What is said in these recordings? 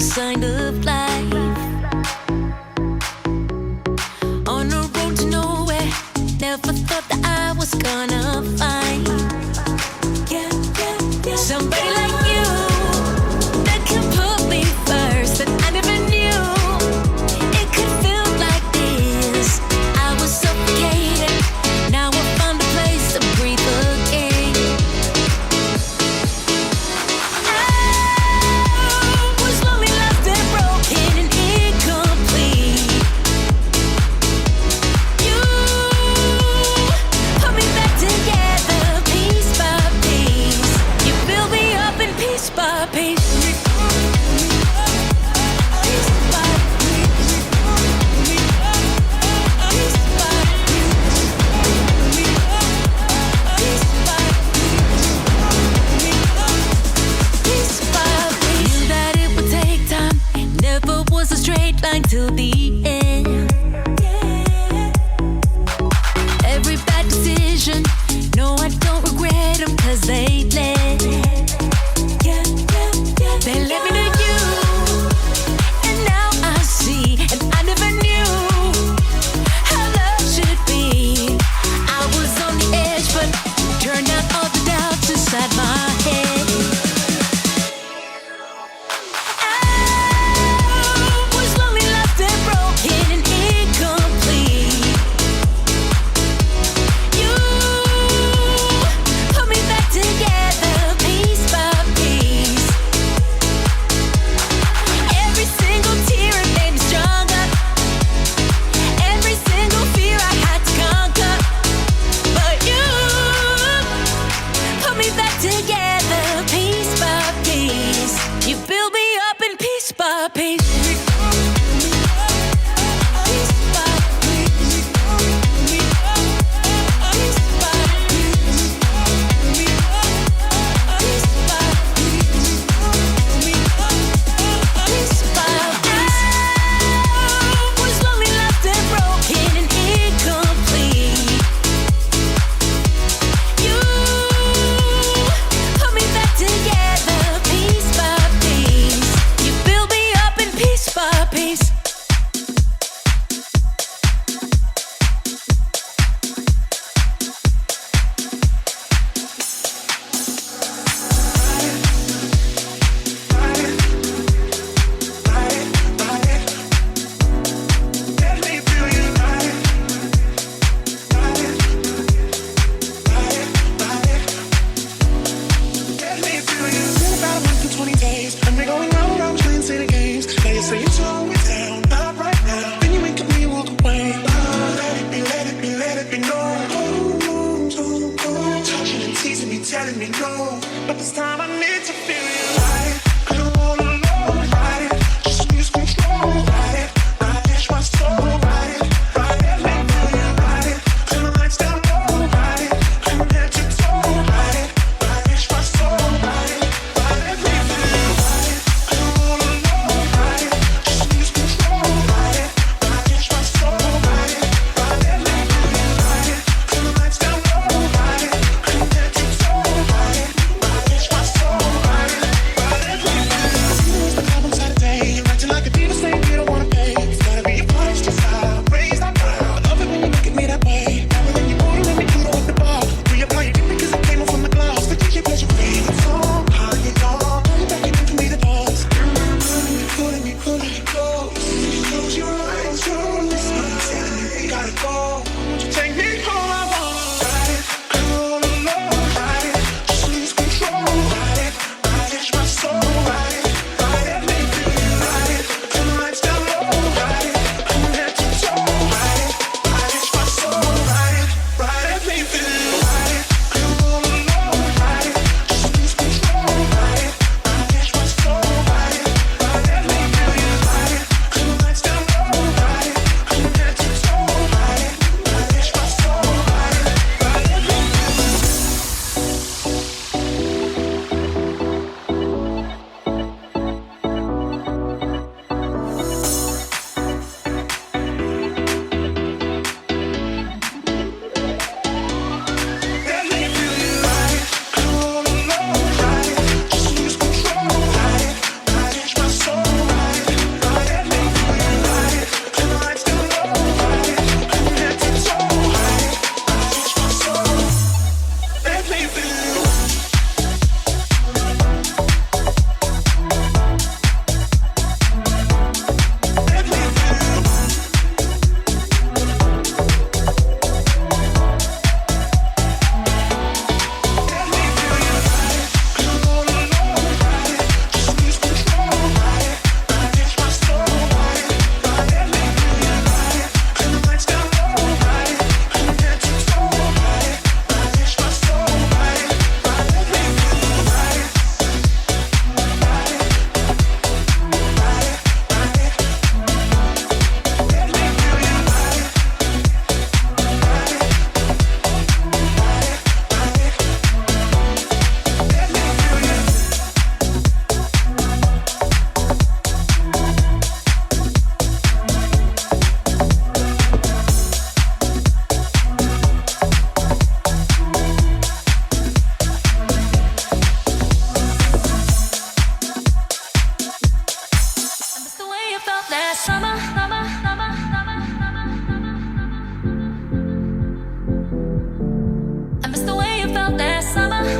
sign of life. On a road to nowhere, never thought that I was gonna find somebody like you that can put me first. That I never knew it could feel like this. I was suffocating, now I found a place to breathe again. I was lonely, lost and broken and incomplete. You put me back together piece by piece. You build me up in piece by piece. Piece by piece. Piece by piece. Piece by piece by piece. Knew that it would take time. It never was a straight line till the end. Every bad decision, no, I don't regret them, 'cause they led. They led me to you, and now I see, and I never knew how love should be. I was on the edge, but turned out all the doubts inside my head. I was lonely, lost and broken and incomplete. You put me back together piece by piece. Every single tear it made me stronger. Every single fear I had to conquer. But you put me back together piece by piece. You build me up in piece by piece. Piece by piece. Piece by piece. Piece by piece. Piece by piece. I was lonely, lost and broken and incomplete. You put me back together piece by piece. You build me up in piece by piece. Just summer. I miss the way you felt last summer.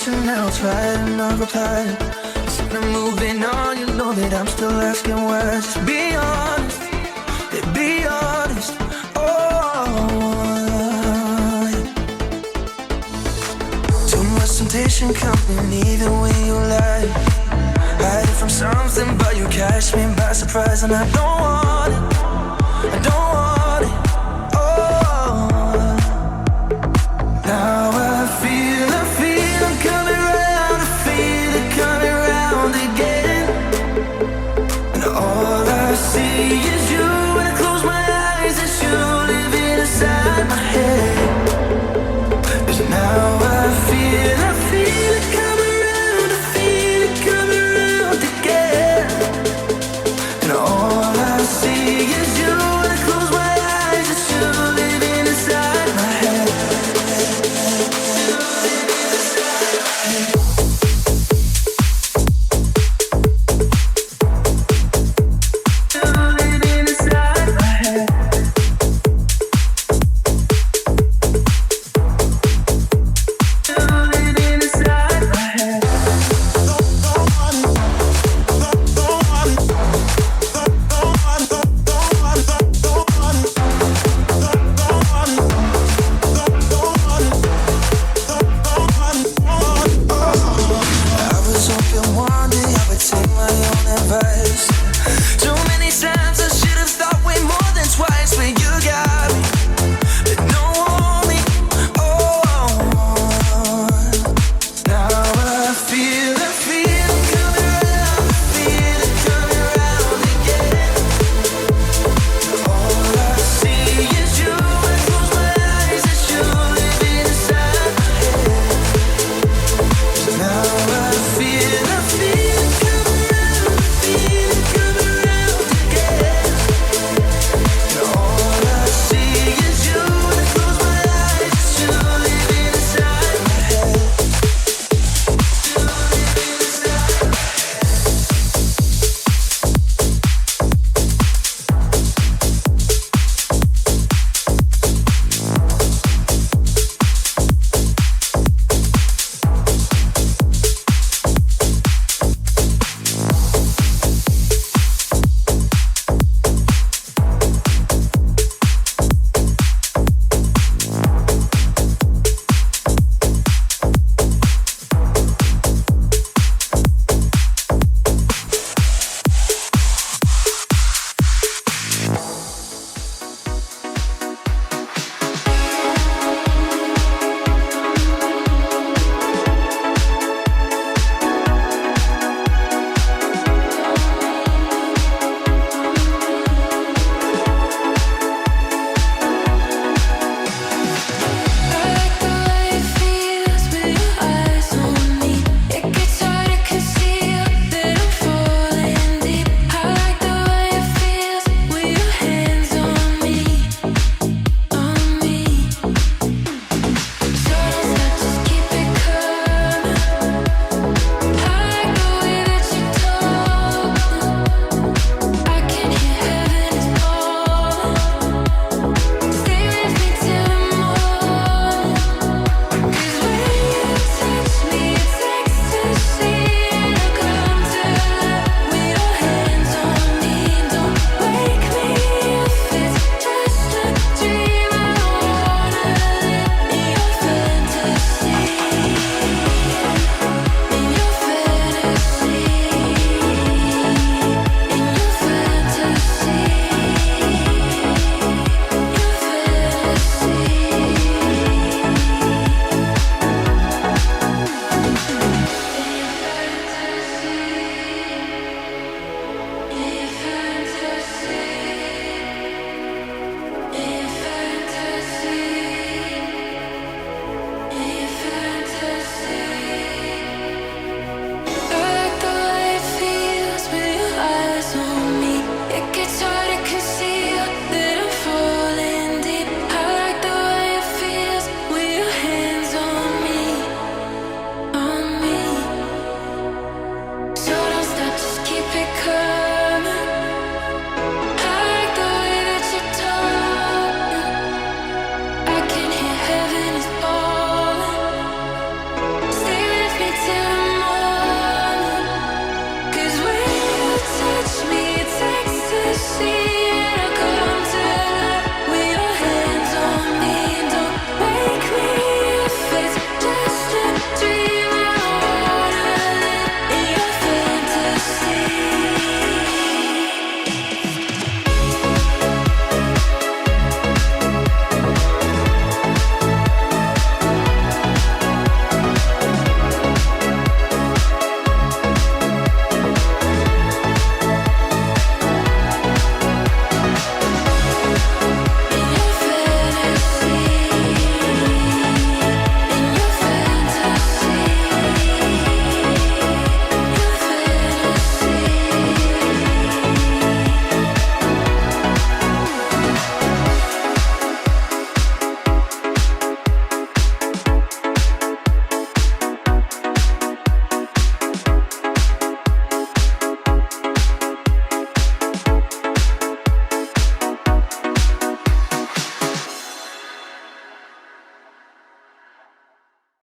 question, I'll try and not reply. Instead of moving on, you know that I'm still asking why. Just be honest, yeah, be honest. Oh, too much temptation coming even when you lie. Hiding from something, but you catch me by surprise, and I don't want it. I don't